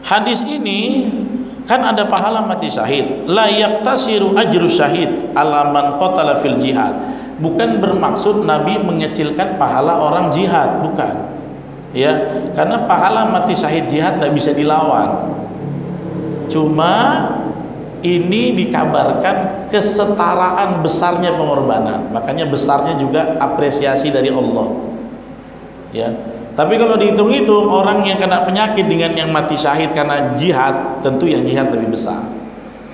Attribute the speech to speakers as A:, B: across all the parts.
A: Hadis ini kan ada pahala mati syahid. La yaktasiru ajru syahid ala man qatala fil jihad. Bukan bermaksud Nabi mengecilkan pahala orang jihad, bukan. Ya, karena pahala mati syahid jihad tidak bisa dilawan. Cuma ini dikabarkan kesetaraan besarnya pengorbanan. Makanya besarnya juga apresiasi dari Allah. Ya. Tapi kalau dihitung-hitung, orang yang kena penyakit dengan yang mati syahid karena jihad, tentu yang jihad lebih besar.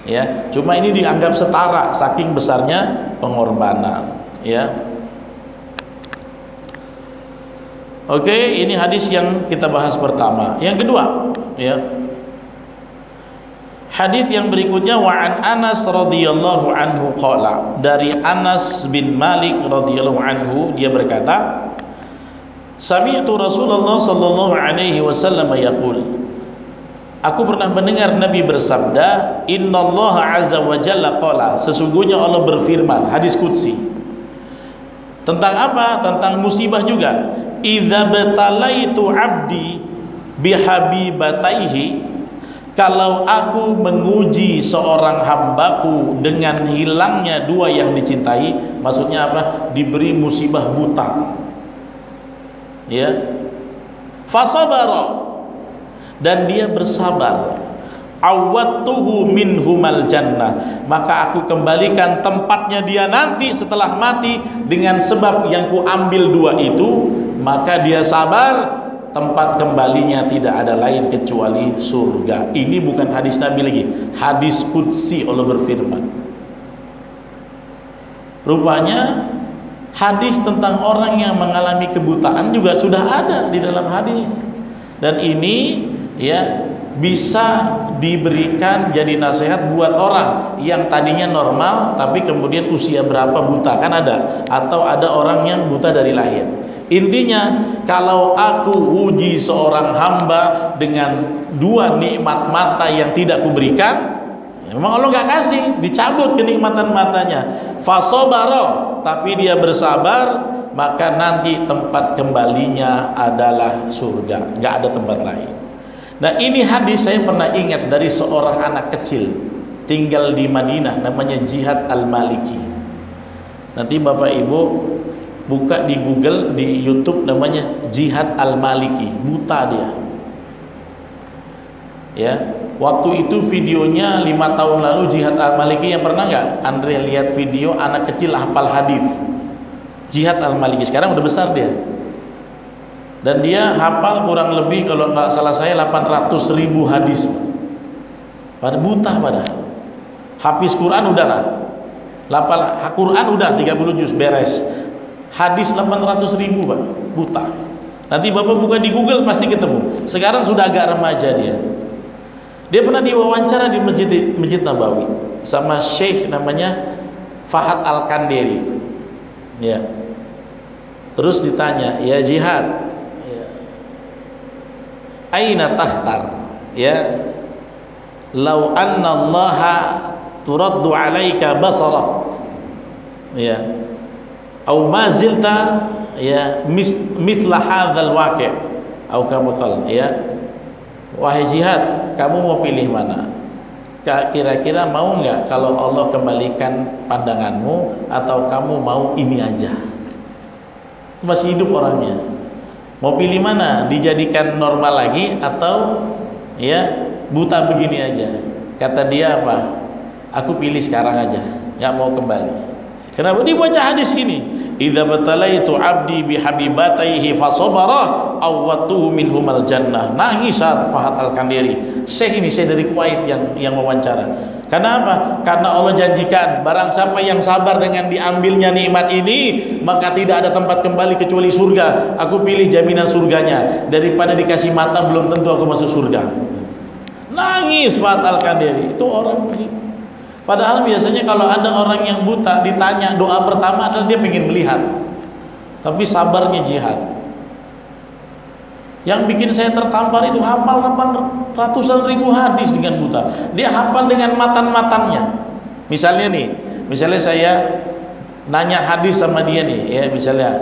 A: Ya, cuma ini dianggap setara saking besarnya pengorbanan. Ya. Oke, ini hadis yang kita bahas pertama. Yang kedua, ya. Hadis yang berikutnya, wa an Anas radhiyallahu anhu qala, dari Anas bin Malik radhiyallahu anhu, dia berkata, sami'tu Rasulullah sallallahu alaihi wasallam yaqul, aku pernah mendengar Nabi bersabda, innallaha azza wa jalla qala, sesungguhnya Allah berfirman, hadis qudsi. Tentang apa? Tentang musibah juga. Idza batalaitu abdi bihabibataihi, kalau aku menguji seorang hambaku dengan hilangnya dua yang dicintai, maksudnya apa? Diberi musibah buta. Ya, fasabara, dan dia bersabar, awattuhu minhumal jannah, maka aku kembalikan tempatnya dia nanti setelah mati dengan sebab yang ku ambil dua itu, maka dia sabar, tempat kembalinya tidak ada lain kecuali surga. Ini bukan hadis Nabi lagi, hadis qudsi. Allah berfirman. Rupanya hadis tentang orang yang mengalami kebutaan juga sudah ada di dalam hadis, dan ini ya bisa diberikan jadi nasihat buat orang yang tadinya normal tapi kemudian usia berapa buta, kan ada, atau ada orang yang buta dari lahir. Intinya, kalau aku uji seorang hamba dengan dua nikmat mata yang tidak kuberikan, memang Allah nggak kasih, dicabut kenikmatan matanya. Fasobaro, tapi dia bersabar, maka nanti tempat kembalinya adalah surga, nggak ada tempat lain. Nah, ini hadis saya pernah ingat dari seorang anak kecil tinggal di Madinah, namanya Jihad Al-Maliki. Nanti Bapak Ibu buka di Google, di YouTube, namanya Jihad Al-Maliki, buta dia. Ya. Waktu itu videonya 5 tahun lalu, Jihad Al-Maliki, yang pernah nggak Andre lihat video anak kecil hafal hadis? Jihad Al-Maliki sekarang udah besar dia, dan dia hafal kurang lebih kalau nggak salah saya 800.000 hadis. Pada buta, pada hafiz Quran udahlah, hafal Quran udah 30 juz beres, hadis 800.000 Pak, buta. Nanti Bapak buka di Google pasti ketemu. Sekarang sudah agak remaja dia. Dia pernah diwawancara di Masjid Nabawi sama Syekh namanya Fahad Al-Kandiri. Ya. Terus ditanya, ya Jihad, ya, aina takhtar? Ya, lau anna Allaha turaddu alaika basarak. Ya. Au ma zilta ya mithla hadzal waqi' au kama qala, ya. Wahai Jihad, kamu mau pilih mana? Kira-kira mau nggak kalau Allah kembalikan pandanganmu, atau kamu mau ini aja? Masih hidup orangnya. Mau pilih mana? Dijadikan normal lagi atau ya buta begini aja? Kata dia apa? Aku pilih sekarang aja, nggak mau kembali. Kenapa? Dibaca hadis ini. Idza batalaitu abdi bihabibataihi fasabara awwatuhu minhumal jannah. Nangis saat Fahad Al-Kandiri. Syekh ini, saya dari Kuwait yang wawancara. Karena apa? Karena Allah janjikan, barang siapa yang sabar dengan diambilnya nikmat ini, maka tidak ada tempat kembali kecuali surga. Aku pilih jaminan surganya daripada dikasih mata belum tentu aku masuk surga. Nangis Fahad Al-Kandiri. Itu orang begitu. Padahal biasanya kalau ada orang yang buta ditanya, doa pertama adalah dia pengen melihat. Tapi sabarnya Jihad. Yang bikin saya tertampar itu hafal ratusan ribu hadis dengan buta. Dia hafal dengan matan-matannya. Misalnya nih, misalnya saya nanya hadis sama dia nih, ya misalnya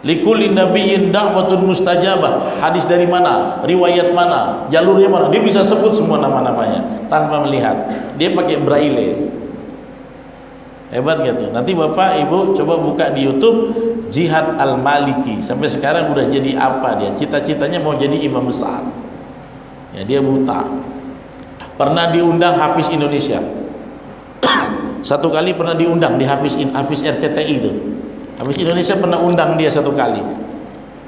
A: Likulli nabiyyin da'watun mustajabah. Hadis dari mana? Riwayat mana? Jalurnya mana? Dia bisa sebut semua nama-namanya tanpa melihat. Dia pakai braille. Hebat gitu. Nanti Bapak Ibu coba buka di YouTube Jihad Al-Maliki. Sampai sekarang udah jadi apa dia? Cita-citanya mau jadi imam besar. Ya, dia buta. Pernah diundang Hafiz Indonesia. Satu kali pernah diundang di Hafiz RCTI itu. Hafiz Indonesia pernah undang dia satu kali,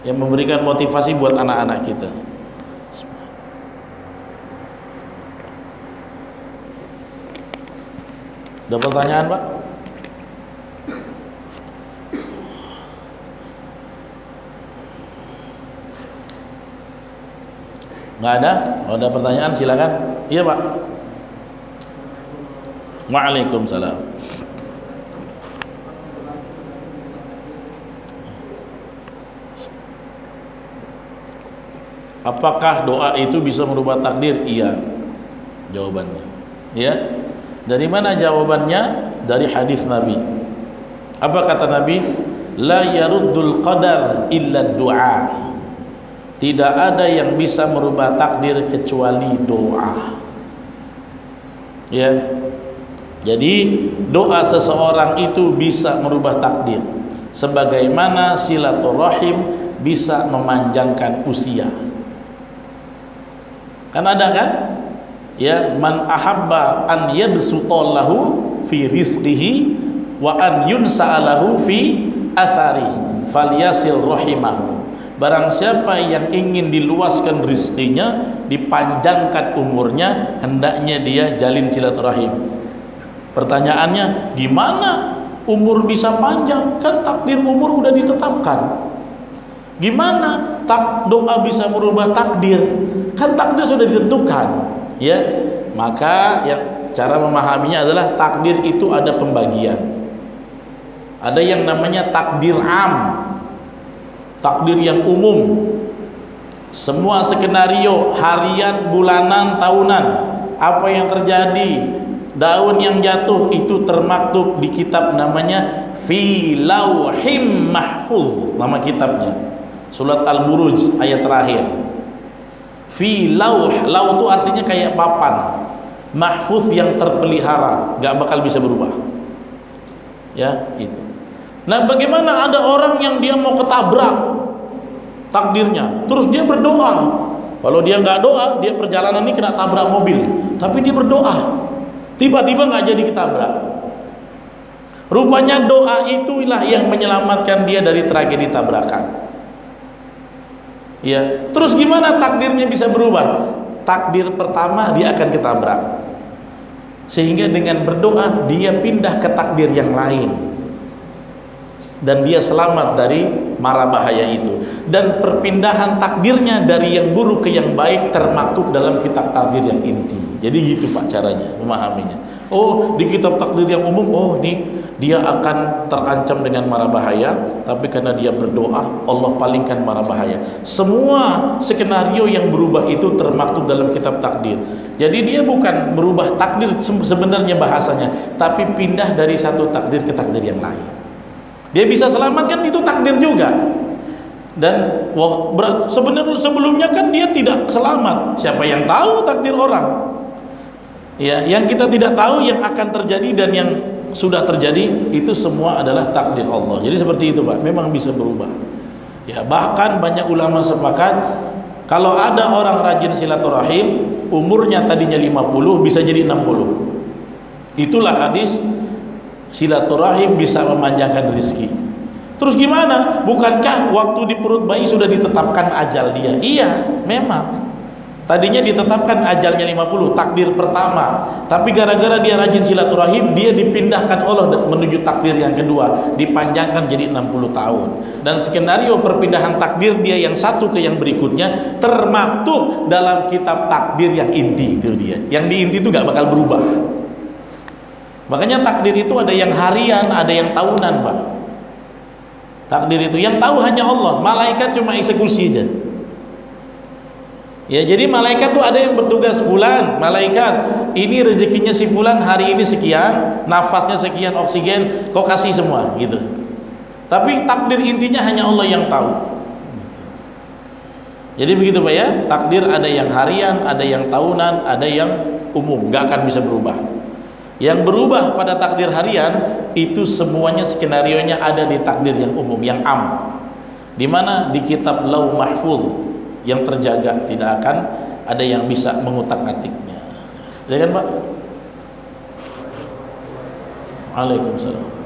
A: yang memberikan motivasi buat anak-anak kita. Ada pertanyaan, Pak? Nggak ada? Kalau ada pertanyaan silakan. Iya, Pak. Waalaikumsalam. Apakah doa itu bisa merubah takdir? Iya, jawabannya. Ya, dari mana jawabannya? Dari hadis Nabi. Apa kata Nabi? La yaruddul qadar illa du'a. Tidak ada yang bisa merubah takdir kecuali doa. Ya, jadi doa seseorang itu bisa merubah takdir. Sebagaimana silaturahim bisa memanjangkan usia. Kan ada kan? Ya, man ahabba an yabsutallahu fi rizqihi wa an yunsa'alahu fi atharihi falyasil rahimahu. Barang siapa yang ingin diluaskan rizkinya, dipanjangkan umurnya, hendaknya dia jalin silaturahim. Pertanyaannya, gimana umur bisa panjang? Kan takdir umur udah ditetapkan. Gimana doa bisa merubah takdir? Kan takdir sudah ditentukan, ya. Maka ya, cara memahaminya adalah takdir itu ada pembagian. Ada yang namanya takdir am, takdir yang umum. Semua skenario harian, bulanan, tahunan, apa yang terjadi, daun yang jatuh itu termaktub di kitab namanya Fi Lauhim Mahfuz, nama kitabnya. Surat Al-Buruj ayat terakhir. Fi lauh, lauh itu artinya kayak papan. Mahfuz yang terpelihara, gak bakal bisa berubah. Ya, itu. Nah, bagaimana ada orang yang dia mau ketabrak takdirnya, terus dia berdoa. Kalau dia nggak doa, dia perjalanan ini kena tabrak mobil, tapi dia berdoa, tiba-tiba nggak jadi ketabrak. Rupanya doa itulah yang menyelamatkan dia dari tragedi tabrakan. Ya, terus gimana takdirnya bisa berubah? Takdir pertama dia akan ketabrak, sehingga dengan berdoa dia pindah ke takdir yang lain, dan dia selamat dari mara bahaya itu. Dan perpindahan takdirnya dari yang buruk ke yang baik termaktub dalam kitab takdir yang inti. Jadi gitu Pak caranya memahaminya. Oh, di kitab takdir yang umum, oh nih dia akan terancam dengan mara bahaya, tapi karena dia berdoa Allah palingkan mara bahaya. Semua skenario yang berubah itu termaktub dalam kitab takdir. Jadi dia bukan merubah takdir sebenarnya bahasanya, tapi pindah dari satu takdir ke takdir yang lain. Dia bisa selamatkan, itu takdir juga. Dan sebenarnya sebelumnya kan dia tidak selamat. Siapa yang tahu takdir orang? Ya, yang kita tidak tahu yang akan terjadi dan yang sudah terjadi itu semua adalah takdir Allah. Jadi seperti itu Pak, memang bisa berubah. Ya, bahkan banyak ulama sepakat kalau ada orang rajin silaturahim, umurnya tadinya 50 bisa jadi 60. Itulah hadis silaturahim bisa memanjangkan rezeki. Terus gimana? Bukankah waktu di perut bayi sudah ditetapkan ajal dia? Iya, memang. Tadinya ditetapkan ajalnya 50, takdir pertama. Tapi gara-gara dia rajin silaturahim, dia dipindahkan Allah menuju takdir yang kedua, dipanjangkan jadi 60 tahun. Dan skenario perpindahan takdir dia yang satu ke yang berikutnya termaktub dalam kitab takdir yang inti itu dia. Yang di inti itu gak bakal berubah. Makanya takdir itu ada yang harian, ada yang tahunan, Pak. Takdir itu yang tahu hanya Allah. Malaikat cuma eksekusi aja. Ya, jadi malaikat tuh ada yang bertugas, fulan, malaikat, ini rezekinya si fulan hari ini sekian, nafasnya sekian oksigen, kau kasih semua gitu. Tapi takdir intinya hanya Allah yang tahu. Jadi begitu Pak ya, takdir ada yang harian, ada yang tahunan, ada yang umum, nggak akan bisa berubah. Yang berubah pada takdir harian itu semuanya skenarionya ada di takdir yang umum, yang am, di mana di kitab Lauh Mahfuz yang terjaga, tidak akan ada yang bisa mengutak-atiknya. Ya kan Pak? Waalaikumsalam.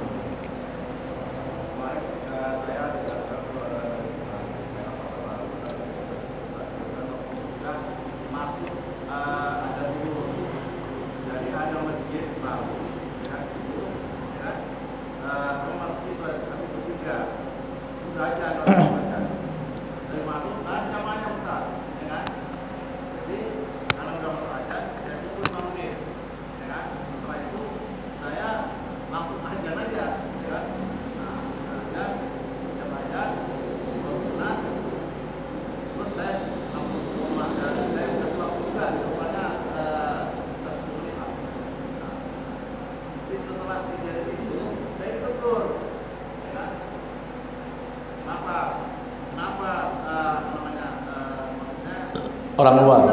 A: Orang luar.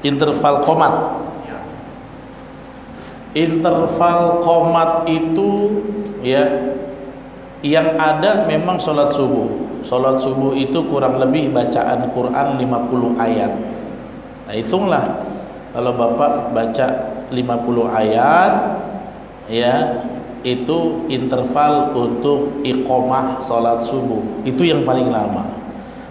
A: Interval qomat. Interval qomat itu ya, yang ada memang sholat subuh. Sholat subuh itu kurang lebih bacaan Quran 50 ayat. Nah hitunglah, kalau Bapak baca 50 ayat ya, itu interval untuk iqomah sholat subuh, itu yang paling lama.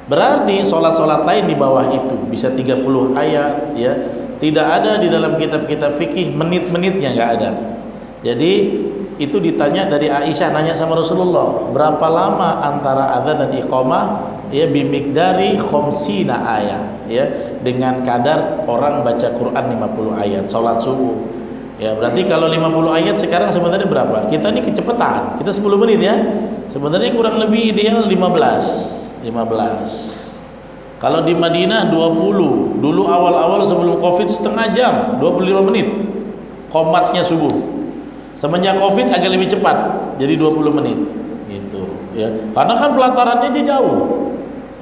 A: Berarti sholat-sholat lain di bawah itu bisa 30 ayat ya. Tidak ada di dalam kitab-kitab fikih menit-menitnya, nggak ada. Jadi itu ditanya dari Aisyah, nanya sama Rasulullah, berapa lama antara adzan dan iqamah? Ya bimikdari khamsina ayat, ya dengan kadar orang baca Quran 50 ayat sholat subuh. Ya berarti kalau 50 ayat sekarang sebenarnya berapa? Kita ini kecepatan, kita 10 menit ya. Sebenarnya kurang lebih ideal 15. Kalau di Madinah 20. Dulu awal-awal sebelum Covid setengah jam, 25 menit qomatnya subuh. Semenjak Covid agak lebih cepat, jadi 20 menit gitu ya. Karena kan pelatarannya jauh.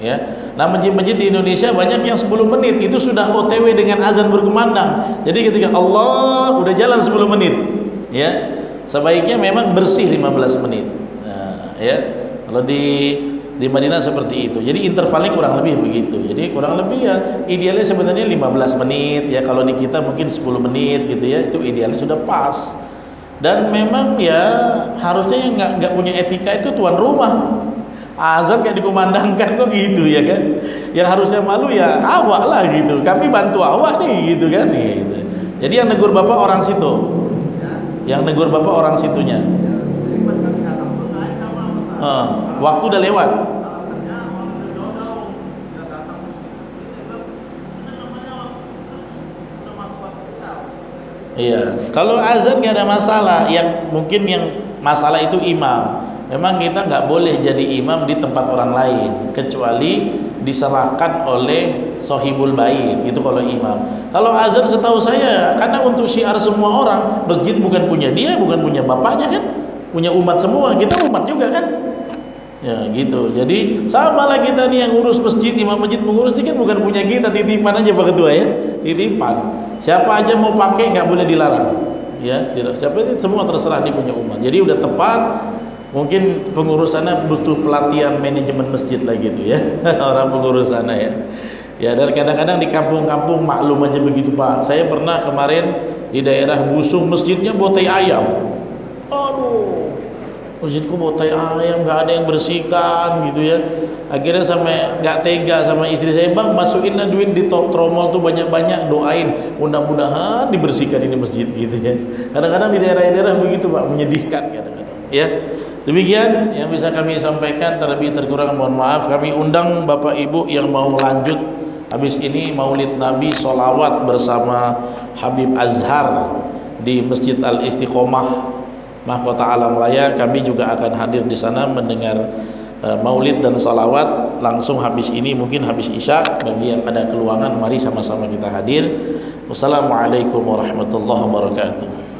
A: Ya. Nah, masjid-masjid di Indonesia banyak yang 10 menit itu sudah OTW dengan azan berkumandang. Jadi ketika Allah udah jalan 10 menit, ya. Sebaiknya memang bersih 15 menit. Nah, ya. Kalau di Madinah seperti itu. Jadi intervalnya kurang lebih begitu. Jadi kurang lebih ya idealnya sebenarnya 15 menit ya. Kalau di kita mungkin 10 menit gitu ya. Itu idealnya sudah pas. Dan memang ya harusnya yang nggak punya etika itu tuan rumah. Azan kayak dikumandangkan kok gitu ya kan. Yang harusnya malu ya awak lah gitu. Kami bantu awak nih gitu kan. Gitu. Jadi yang negur bapak orang situ. Yang negur bapak orang situnya. Waktu udah lewat. Iya, kalau azan nggak ada masalah. Yang mungkin yang masalah itu imam. Memang kita nggak boleh jadi imam di tempat orang lain kecuali diserahkan oleh sohibul bait, itu kalau imam. Kalau azan setahu saya karena untuk syiar semua orang, masjid bukan punya dia, bukan punya bapaknya kan, punya umat semua, kita umat juga kan. Ya gitu. Jadi sama lah kita nih yang ngurus masjid, imam masjid mengurus ini kan bukan punya kita, titipan aja Pak Ketua ya, titipan. Siapa aja mau pakai nggak boleh dilarang. Ya, tidak. Siapa itu semua terserah, dia punya umat. Jadi udah tepat. Mungkin pengurusannya butuh pelatihan manajemen masjid lah gitu ya. Orang pengurusannya ya. Ya, dan kadang-kadang di kampung-kampung maklum aja begitu Pak. Saya pernah kemarin di daerah Busung masjidnya botai ayam. Aduh. Masjidku botai ayam, nggak ada yang bersihkan gitu ya. Akhirnya sampai nggak tega sama istri saya, bang masukinlah duit di tromol tuh banyak-banyak, doain mudah-mudahan dibersihkan ini masjid gitu ya. Kadang-kadang di daerah-daerah begitu Pak, menyedihkan kadang-kadang ya. Demikian yang bisa kami sampaikan, terlebih terkurang mohon maaf. Kami undang Bapak Ibu yang mau lanjut habis ini Maulid Nabi sholawat bersama Habib Azhar di Masjid Al Istiqomah Mahkota Alam Raya, kami juga akan hadir di sana mendengar maulid dan salawat langsung habis ini, mungkin habis Isya. Bagi yang ada keluangan, mari sama-sama kita hadir. Wassalamualaikum warahmatullahi wabarakatuh.